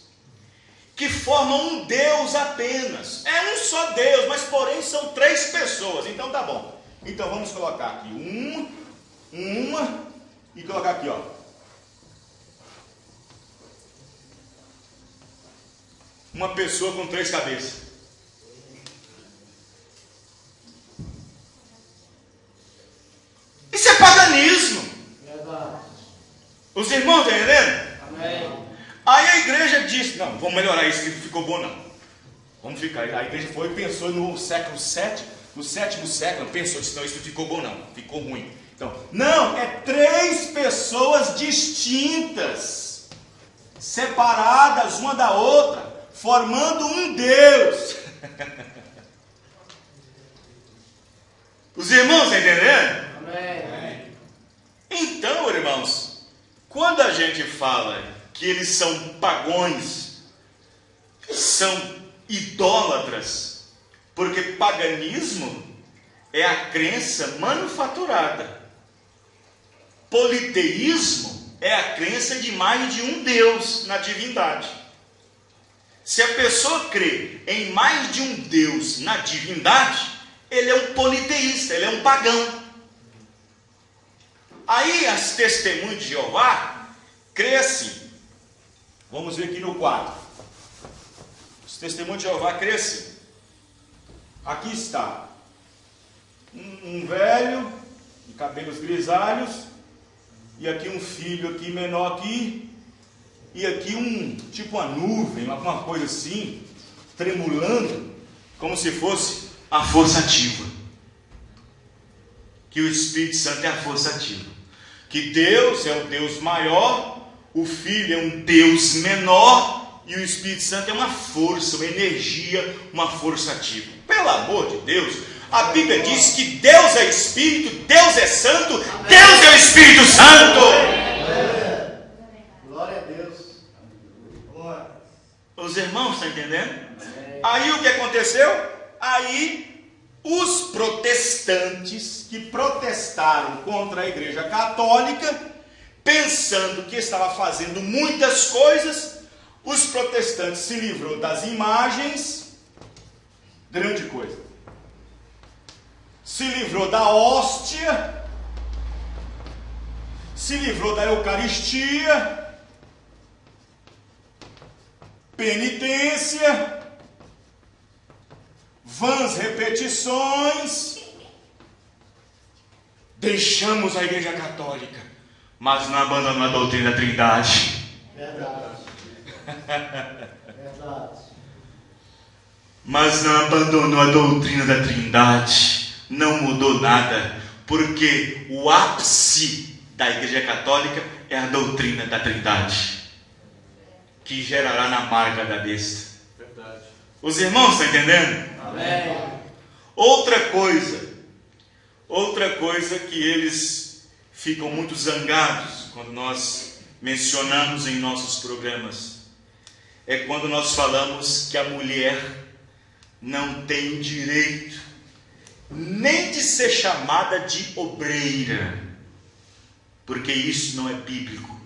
que formam um Deus apenas. É um só Deus, mas porém são 3 pessoas. Então tá bom. Então vamos colocar aqui uma e colocar aqui, ó. Uma pessoa com 3 cabeças. Isso é paganismo. Verdade. Os irmãos estão entendendo? Amém. Aí a igreja disse: não, vamos melhorar isso, que não ficou bom não. Vamos ficar. A igreja foi e pensou no século VII, no 7º século, pensou, disse: não, isso não ficou bom não, ficou ruim. Então, não, é 3 pessoas distintas, separadas uma da outra, formando um Deus. Os irmãos estão entendendo? Amém. Então, irmãos, quando a gente fala que eles são pagões, são idólatras, porque paganismo é a crença manufaturada. Politeísmo é a crença de mais de um Deus na divindade. Se a pessoa crê em mais de um Deus na divindade, ele é um politeísta, ele é um pagão. Aí as testemunhas de Jeová crê assim. Vamos ver aqui no quadro. Os testemunhos de Jeová crê assim. Aqui está um velho de cabelos grisalhos, e aqui um filho aqui menor aqui, e aqui tipo uma nuvem, alguma coisa assim, tremulando, como se fosse a força ativa. Que o Espírito Santo é a força ativa. Que Deus é o Deus maior, o Filho é um Deus menor, e o Espírito Santo é uma força, uma energia, uma força ativa. Pelo amor de Deus, a Bíblia diz que Deus é Espírito, Deus é Santo, Deus é o Espírito Santo. Glória a Deus. Os irmãos estão entendendo? Aí o que aconteceu? Aí os protestantes que protestaram contra a Igreja Católica, pensando que estava fazendo muitas coisas, os protestantes se livrou das imagens, grande coisa. Se livrou da hóstia, se livrou da Eucaristia, penitência, vãs repetições. Deixamos a Igreja Católica, mas não abandonamos a doutrina da Trindade. Verdade. Verdade. Mas não abandonou a doutrina da Trindade. Não mudou nada, porque o ápice da Igreja Católica é a doutrina da Trindade, que gerará na marca da besta. Verdade. Os irmãos estão entendendo? Amém. Outra coisa que eles ficam muito zangados quando nós mencionamos em nossos programas, é quando nós falamos que a mulher não tem direito nem de ser chamada de obreira, porque isso não é bíblico.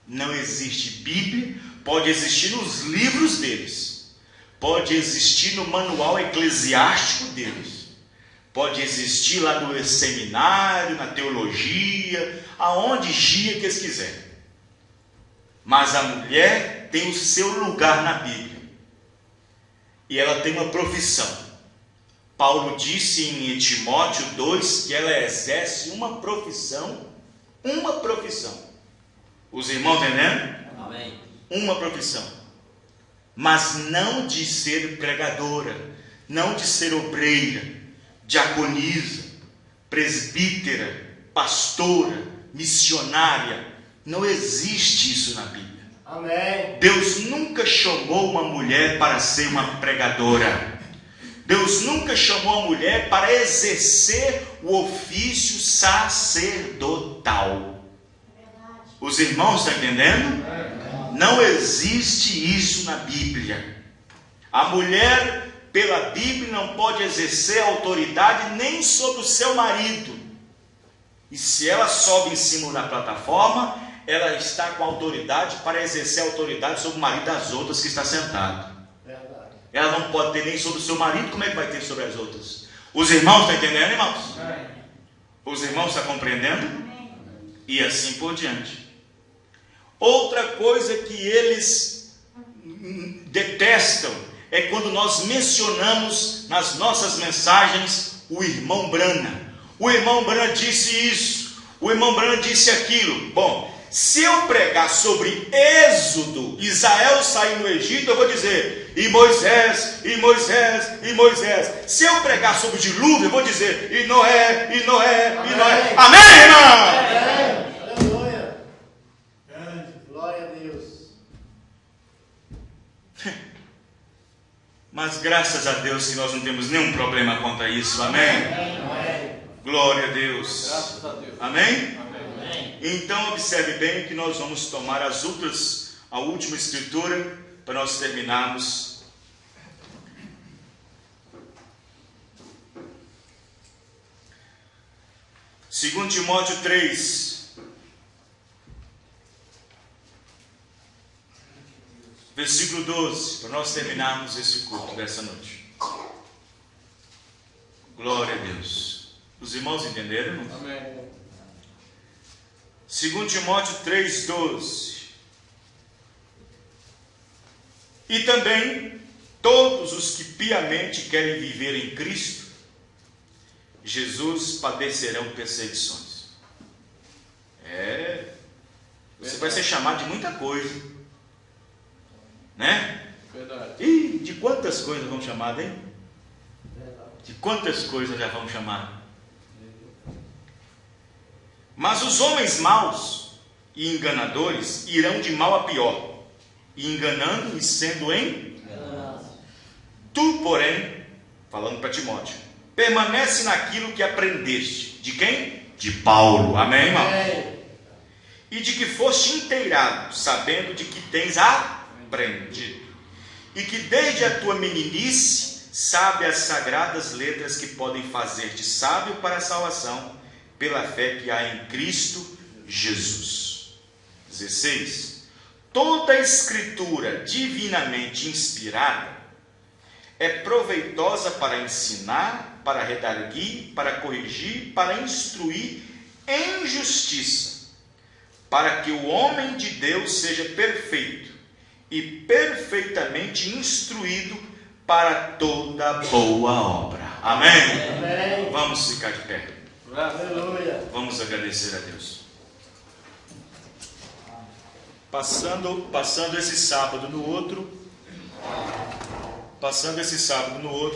Não existe Bíblia, pode existir nos livros deles, pode existir no manual eclesiástico deles, pode existir lá no seminário, na teologia, aonde chia que eles quiserem, mas a mulher tem o seu lugar na Bíblia, e ela tem uma profissão. Paulo disse em Timóteo 2 que ela exerce uma profissão. Os irmãos entendendo? Amém. Uma profissão. Mas não de ser pregadora, não de ser obreira, diaconisa, presbítera, pastora, missionária. Não existe isso na Bíblia. Amém. Deus nunca chamou uma mulher para ser uma pregadora. Deus nunca chamou a mulher para exercer o ofício sacerdotal. Os irmãos estão entendendo? Não existe isso na Bíblia. A mulher, pela Bíblia, não pode exercer autoridade nem sobre o seu marido. E se ela sobe em cima da plataforma, ela está com autoridade para exercer autoridade sobre o marido das outras que está sentado. Ela não pode ter nem sobre o seu marido, como é que vai ter sobre as outras? Os irmãos estão entendendo, irmãos? Os irmãos estão compreendendo? E assim por diante. Outra coisa que eles detestam é quando nós mencionamos nas nossas mensagens o irmão Brana. O irmão Brana disse isso, o irmão Brana disse aquilo. Bom, se eu pregar sobre Êxodo, Israel sair no Egito, eu vou dizer, e Moisés, e Moisés, e Moisés. Se eu pregar sobre o dilúvio, eu vou dizer, e Noé, e Noé, e Noé. Amém, irmão? Aleluia. Glória a Deus. Mas graças a Deus que nós não temos nenhum problema quanto a isso. Amém? Glória a Deus. Graças a Deus. Amém? Amém. Então observe bem que nós vamos tomar a última escritura para nós terminarmos. Segundo Timóteo 3, versículo 12, para nós terminarmos esse culto dessa noite. Glória a Deus. Os irmãos entenderam? Amém. 2 Timóteo 3,12. E também todos os que piamente querem viver em Cristo Jesus padecerão perseguições. Você vai ser chamado de muita coisa, né? Verdade. E de quantas coisas vão chamar, hein? De quantas coisas já vão chamar? Mas os homens maus e enganadores irão de mal a pior, enganando e sendo enganados. Tu, porém, falando para Timóteo, permanece naquilo que aprendeste. De quem? De Paulo. Amém, irmão? E de que foste inteirado, sabendo de que tens aprendido, e que desde a tua meninice sabe as sagradas letras que podem fazer-te sábio para a salvação, pela fé que há em Cristo Jesus. 16. Toda a escritura divinamente inspirada é proveitosa para ensinar, para redarguir, para corrigir, para instruir em justiça, para que o homem de Deus seja perfeito e perfeitamente instruído para toda boa obra. Amém? Amém. Vamos ficar de pé. Aleluia. Vamos agradecer a Deus. Passando esse sábado no outro,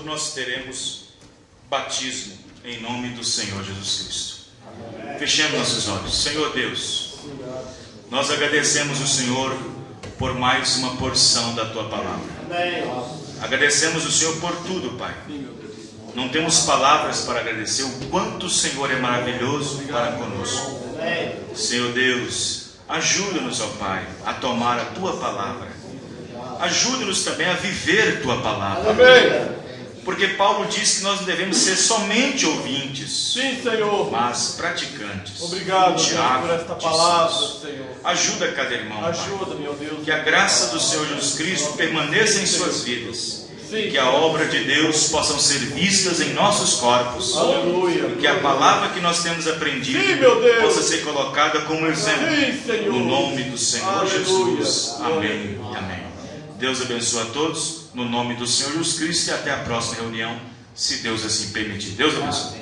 nós teremos batismo em nome do Senhor Jesus Cristo. Fechemos nossos olhos. Senhor Deus, nós agradecemos o Senhor por mais uma porção da Tua palavra. Agradecemos o Senhor por tudo, Pai. Não temos palavras para agradecer o quanto o Senhor é maravilhoso para conosco. Senhor Deus, ajuda-nos, ó Pai, a tomar a Tua palavra. Ajuda-nos também a viver Tua palavra. Amém. Porque Paulo diz que nós não devemos ser somente ouvintes, Sim, Senhor. mas praticantes. Obrigado, Deus, Tiago por esta diz palavra, isso. Senhor. Ajuda cada irmão, Pai. Ajuda, meu Deus. Que a graça do Senhor Jesus Cristo permaneça em suas vidas. Sim. Que a obra de Deus possam ser vistas em nossos corpos. Aleluia. Que a palavra que nós temos aprendido Sim, meu Deus. possa ser colocada como exemplo. Sim, Senhor. No nome do Senhor Aleluia. Jesus. Amém e amém. Deus abençoe a todos. No nome do Senhor Jesus Cristo. E até a próxima reunião, se Deus assim permitir. Deus abençoe.